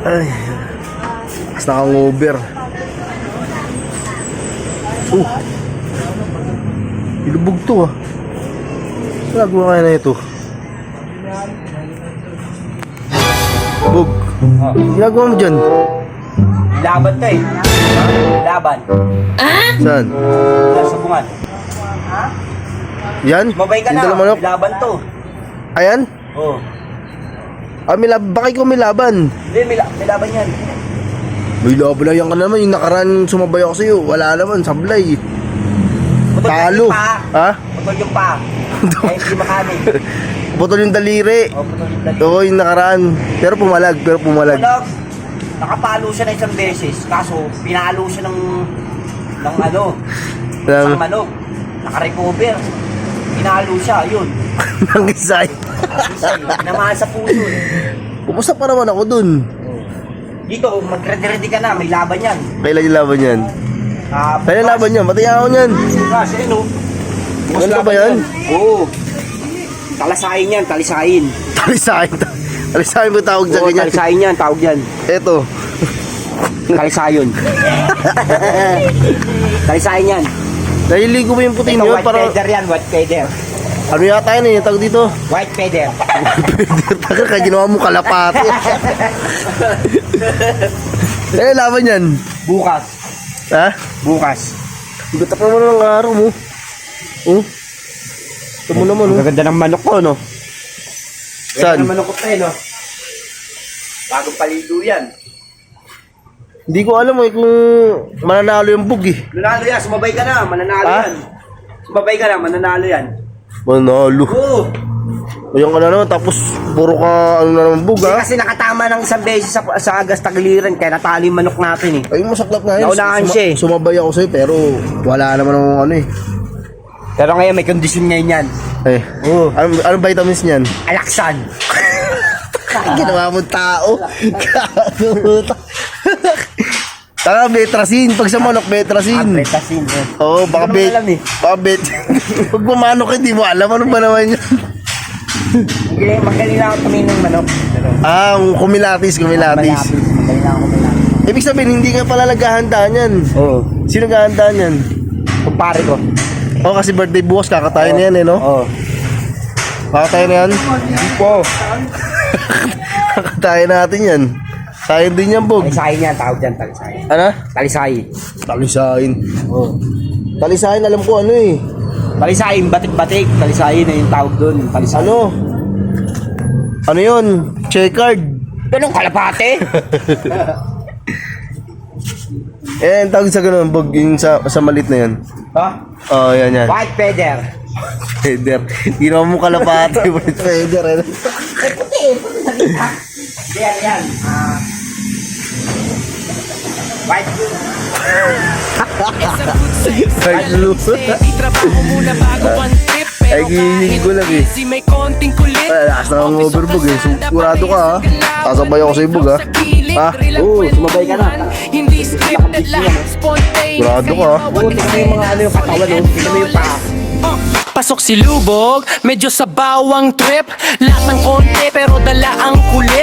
Ay, basta kang over. Ilubog to ah. Nagawa kaya na ito. Bug. Ginagawa mo dyan? Laban to eh. Laban. Saan? Nasa bungan. Yan? Mabay ka Yung na. dalang manok? Laban to. Ayan? Oo. Ah, may laban. Baka ikaw may laban. Hindi, may laban yan. May laban yan ka naman. Yung nakaraan sumabay ako sa'yo. Wala naman. Sablay. Putol Talo. yung pa. Ha? Putol yung pa. Kaya hindi makanin. Putol yung daliri. O, putol yung dali. Oo, yung nakaraan. Pero pumalag. Pulag. Nakapalo siya ng isang beses. Kaso, pinalo siya ng ano, isang manok. Nakarecover. Pinalo siya, yun. Nang isay. Namaan sa puso eh. Kumusta pa naman ako dun? Dito, mag-ready ka na. May laban yan. Kailan yung laban yan? Kailan laban yan? Pati ako yan. Kasi ano? Ano ba yan? Oo. Talasahin yan, talisahin. Talisahin. Talisahin mo tawag sa Oo, ganyan. talisahin yan, tawag yan. Eto. Talisayon. Talisahin yan. Nahiligo mo yung puti Ito, niyo white para... feather yan, white feather. Ano yata yun eh? Tawag dito. White feather. Tagal ka, ginawa mo kalapati. Laban yan. Bukas. Ha? Bukas. Gutak naman ng araw mo. Oh? Ito mo naman oh. Ang ganda ng manok ko, no? Saan? Ganda ng manok ko tayo, no? Bagong palido yan. Hindi ko alam eh kung mananalo yung bug eh. Mananalo yan, sumabay ka na, mananalo Ha? yan. Sumabay ka na, mananalo yan. Manalo. Oo. Ayun ka na naman, tapos puro ka ano na naman bug ha. Kasi nakatama ng isang beses sa agas tagiliran, kaya natalo yung manok natin eh. Ay, masaklap nga yun. Naunahan siya eh. Sumabay ako sa'yo pero wala naman akong ano eh. Pero ngayon may kondisyon ngayon yan. Eh, anong vitamins niyan? Alaksan. Ginawa mo tao. Taka, betrasin. Pag sa manok, betrasin. Betasin. Oo, baka Hindi ko naman alam eh. Baka pag bumanok, hindi mo alam. Ano ba naman yan? Magaling lang ako tumingin ng manok. Ah, kumilatis. Magaling lang ako kumilatis. Ibig sabihin, hindi ka pala naghahandaan yan. Oo. Sino naghahandaan yan? Kumpare ko. Oo, kasi birthday bukas, kakatayin na yan eh, no? Oo. Kakatayin na yan? Hindi po. Kakatayin natin yan. Sayang din yan, Bog. Talisahin yan, tawag dyan, talisahin. Ano? Talisahin. Talisahin. Oo. Talisahin, alam ko ano eh. Talisahin, batik-batik. Talisahin na yung tawag doon. Talisahin. Ano? Ano yun? Checkered. Ganun kalapate? Eh, ang tawag sa ganun, Bog, yung sa malit na yan. Ha? Oo, yan, yan. White feather. Feather. Ginawa mo kalapati, white feather. Eh. Eh, puti eh. Puti na yan, yan. White blue. White blue. Trabaho muna bago ang trip. Ay, gihiling ko lang eh. May konting kulit. Ay, lakas na ang overbog eh. Sigurado ka ha. Sasabay ako sa ibog ha. Ha? Oo, sumabay ka na. Hindi scripted lang. Spontaneous. Sigurado ka ha. Oo, tingnan mo yung mga ano yung katawan, oh. Tingnan mo yung paa. Pasok si Lubog, medyo sa bawang trip. Lahat ng konti pero dala ang kulit.